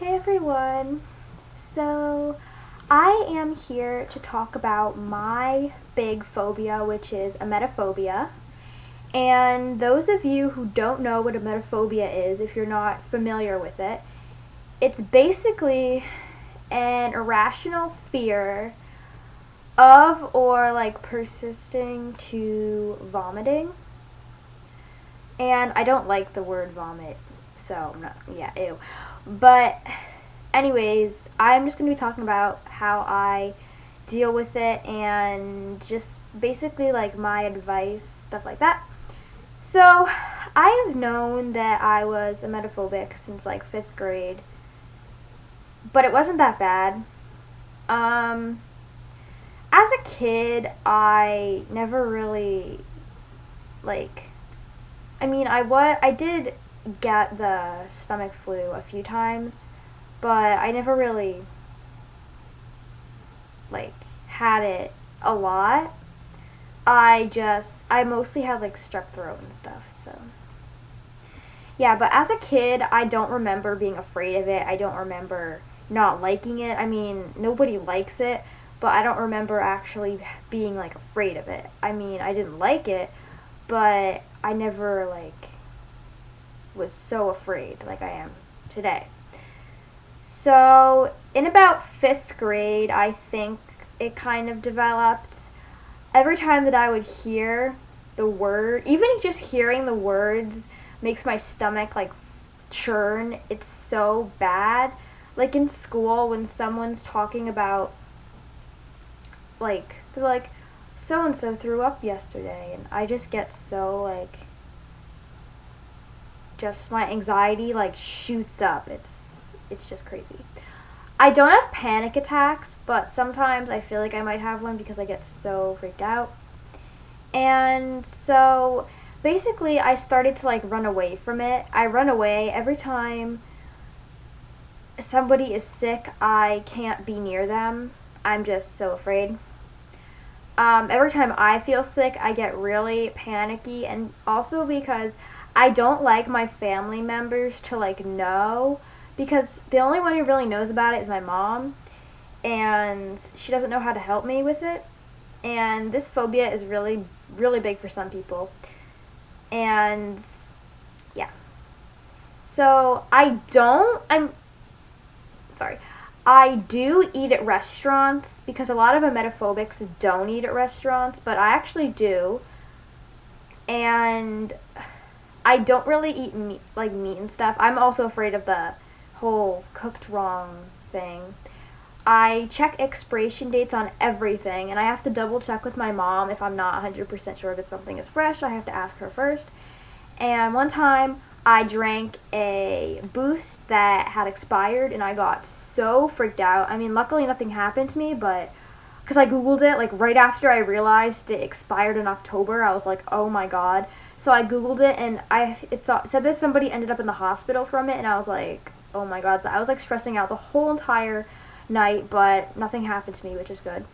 Hey everyone! So, I am here to talk about my big phobia, which is emetophobia. And those of you who don't know what emetophobia is, if you're not familiar with it, it's basically an irrational fear of or like persisting to vomiting. And I don't like the word vomit, so I'm not, yeah, ew. But anyways, I'm just going to be talking about how I deal with it and just basically like my advice, stuff like that. So, I have known that I was emetophobic since like 5th grade, but it wasn't that bad. Um, as a kid, I never really like I did get the stomach flu a few times, but I never really like had it a lot. I mostly had like strep throat and stuff, so yeah, but as a kid, I don't remember being afraid of it. I don't remember not liking it. I mean, nobody likes it, but I don't remember actually being like afraid of it. I mean, I didn't like it, but I never like was so afraid like I am today. So, in about 5th grade, I think it kind of developed. Every time that I would hear the word, even just hearing the words makes my stomach like churn. It's so bad. Like in school when someone's talking about like they're like so and so threw up yesterday, and I just get so like just my anxiety like shoots up. It's just crazy. I don't have panic attacks, but sometimes I feel like I might have one because I get so freaked out. And so basically I started to like run away from it. I run away every time somebody is sick. I can't be near them. I'm just so afraid. Every time I feel sick, I get really panicky, and also because I don't like my family members to like know, because the only one who really knows about it is my mom, and she doesn't know how to help me with it. And this phobia is really, really big for some people. And yeah. So I'm sorry. I do eat at restaurants because a lot of emetophobics don't eat at restaurants, but I actually do. And I don't really eat meat, like meat and stuff. I'm also afraid of the whole cooked wrong thing. I check expiration dates on everything, and I have to double check with my mom if I'm not 100% sure that something is fresh. I have to ask her first. And one time, I drank a Boost that had expired, and I got so freaked out. I mean, luckily nothing happened to me, but because I googled it, like right after I realized it expired in October, I was like, oh my god. So I googled it, and it said that somebody ended up in the hospital from it, and I was like, oh my god. So I was like stressing out the whole entire night, but nothing happened to me, which is good.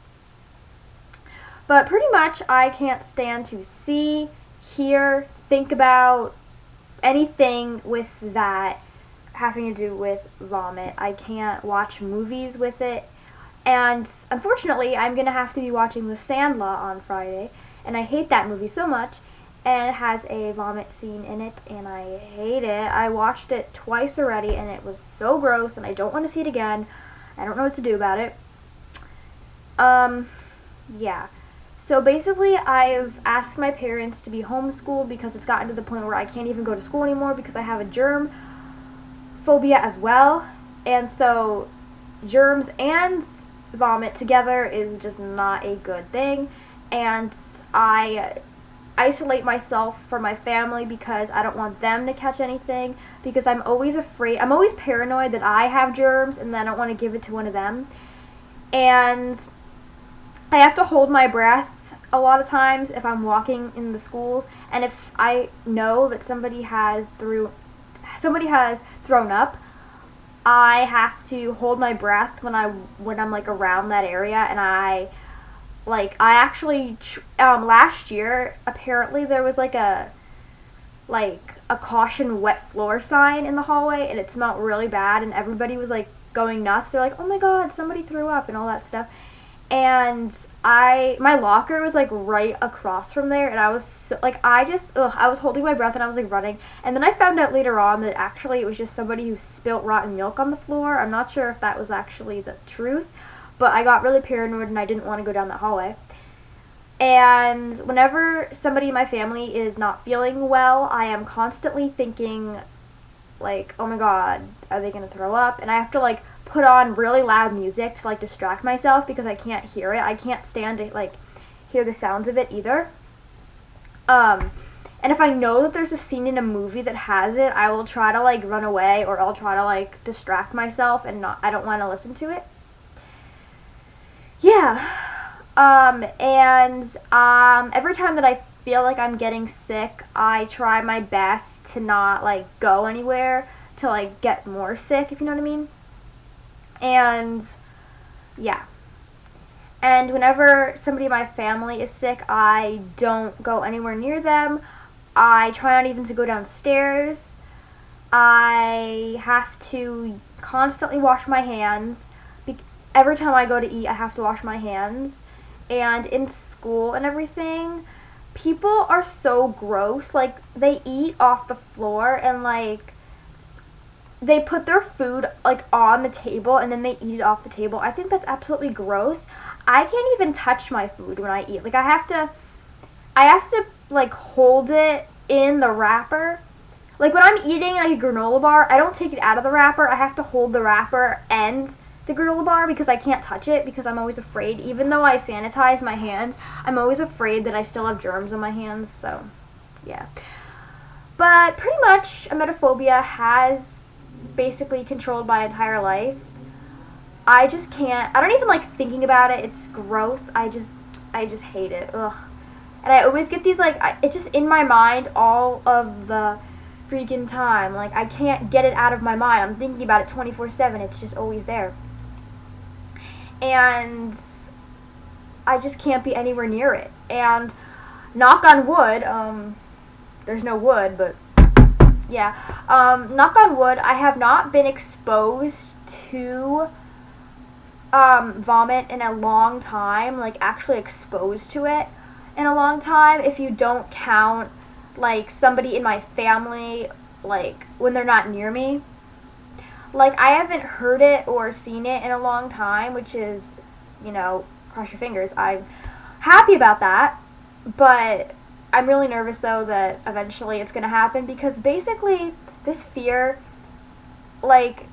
But pretty much I can't stand to see, hear, think about anything with that having to do with vomit. I can't watch movies with it. And unfortunately, I'm going to have to be watching The Sandlot on Friday, and I hate that movie so much. And it has a vomit scene in it, and I hate it. I watched it twice already, and it was so gross, and I don't want to see it again. I don't know what to do about it. Yeah. So basically, I've asked my parents to be homeschooled because it's gotten to the point where I can't even go to school anymore because I have a germ phobia as well. And so, germs and vomit together is just not a good thing. And I isolate myself from my family because I don't want them to catch anything, because I'm always paranoid that I have germs and then I don't want to give it to one of them. And I have to hold my breath a lot of times if I'm walking in the schools, and if I know that somebody has thrown up, I have to hold my breath when I'm like around that area. And I actually last year apparently there was like a caution wet floor sign in the hallway, and it smelled really bad, and everybody was like going nuts. They're like, oh my god, somebody threw up and all that stuff. And my locker was like right across from there, and I was so, like, I was holding my breath and I was like running, and then I found out later on that actually it was just somebody who spilt rotten milk on the floor. I'm not sure if that was actually the truth, but I got really paranoid and I didn't want to go down that hallway. And whenever somebody in my family is not feeling well, I am constantly thinking, like, oh my god, are they gonna throw up? And I have to like put on really loud music to like distract myself because I can't hear it. I can't stand to like hear the sounds of it either. And if I know that there's a scene in a movie that has it, I will try to like run away, or I'll try to like distract myself and I don't want to listen to it. Yeah. Every time that I feel like I'm getting sick, I try my best to not like go anywhere to like get more sick, if you know what I mean. And yeah. And whenever somebody in my family is sick, I don't go anywhere near them. I try not even to go downstairs. I have to constantly wash my hands. Every time I go to eat, I have to wash my hands. And in school and everything, people are so gross. Like, they eat off the floor and like they put their food like on the table and then they eat it off the table. I think that's absolutely gross. I can't even touch my food when I eat. Like, I have to like hold it in the wrapper. Like, when I'm eating like a granola bar, I don't take it out of the wrapper. I have to hold the wrapper and the granola bar because I can't touch it, because I'm always afraid. Even though I sanitize my hands, I'm always afraid that I still have germs on my hands. So yeah, but pretty much emetophobia has basically controlled my entire life. I just can't, I don't even like thinking about it. It's gross. I just hate it. Ugh. And I always get these like, it's just in my mind all of the freaking time. Like, I can't get it out of my mind. I'm thinking about it 24/7. It's just always there. And I just can't be anywhere near it. And knock on wood, there's no wood, but yeah, knock on wood, I have not been exposed to vomit in a long time, like actually exposed to it in a long time, if you don't count like somebody in my family, like when they're not near me. Like, I haven't heard it or seen it in a long time, which is, you know, cross your fingers. I'm happy about that, but I'm really nervous, though, that eventually it's going to happen, because basically this fear, like,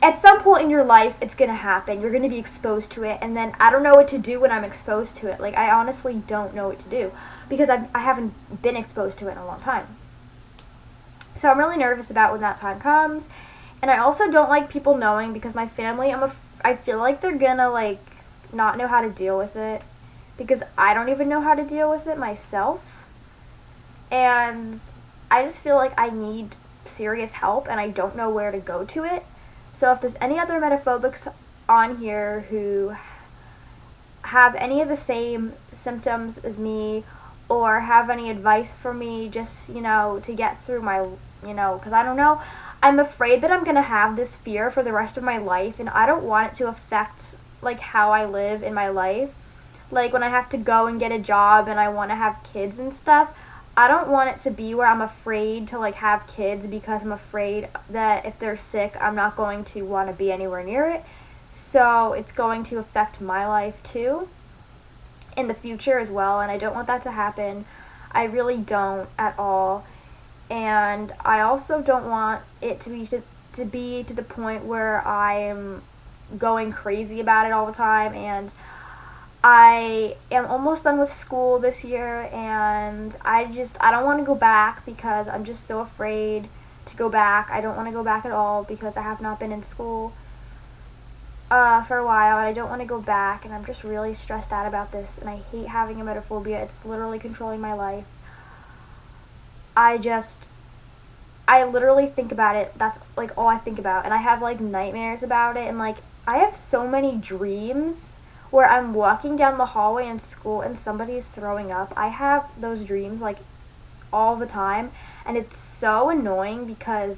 at some point in your life, it's going to happen. You're going to be exposed to it, and then I don't know what to do when I'm exposed to it. Like, I honestly don't know what to do, because I haven't been exposed to it in a long time. So I'm really nervous about when that time comes. And I also don't like people knowing, because my family, I feel like they're gonna like not know how to deal with it, because I don't even know how to deal with it myself. And I just feel like I need serious help and I don't know where to go to it. So if there's any other emetophobics on here who have any of the same symptoms as me, or have any advice for me, just, you know, to get through my, you know, because I don't know, I'm afraid that I'm going to have this fear for the rest of my life, and I don't want it to affect, like, how I live in my life. Like, when I have to go and get a job and I want to have kids and stuff, I don't want it to be where I'm afraid to, like, have kids, because I'm afraid that if they're sick, I'm not going to want to be anywhere near it. So it's going to affect my life, too, in the future as well, and I don't want that to happen. I really don't at all. And I also don't want it to be to the point where I am going crazy about it all the time. And I am almost done with school this year, and I don't want to go back, because I'm just so afraid to go back. I don't want to go back at all, because I have not been in school for a while, and I don't want to go back, and I'm just really stressed out about this, and I hate having emetophobia. It's literally controlling my life. I literally think about it. That's like all I think about, and I have like nightmares about it, and like I have so many dreams where I'm walking down the hallway in school and somebody's throwing up. I have those dreams like all the time, and it's so annoying because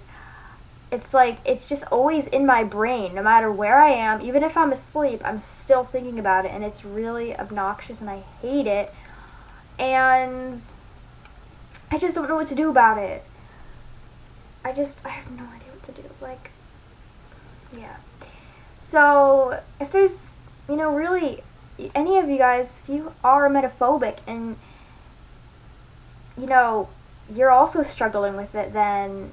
it's like, it's just always in my brain, no matter where I am. Even if I'm asleep, I'm still thinking about it, and it's really obnoxious, and I hate it, and I just don't know what to do about it. I have no idea what to do, like, yeah. So, if there's, really, any of you guys, if you are emetophobic, and, you're also struggling with it, then,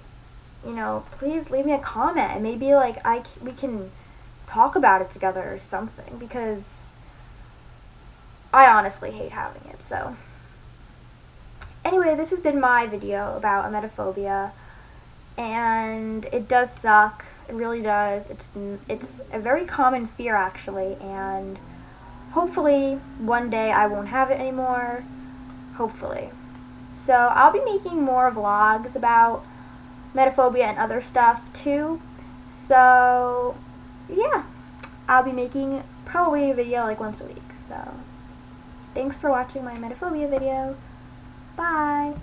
please leave me a comment, and maybe, like, we can talk about it together or something, because I honestly hate having it. So anyway, this has been my video about emetophobia, and it does suck. It really does. It's a very common fear, actually, and hopefully one day I won't have it anymore. Hopefully. So I'll be making more vlogs about emetophobia and other stuff too. So yeah, I'll be making probably a video like once a week. So thanks for watching my emetophobia video. Bye.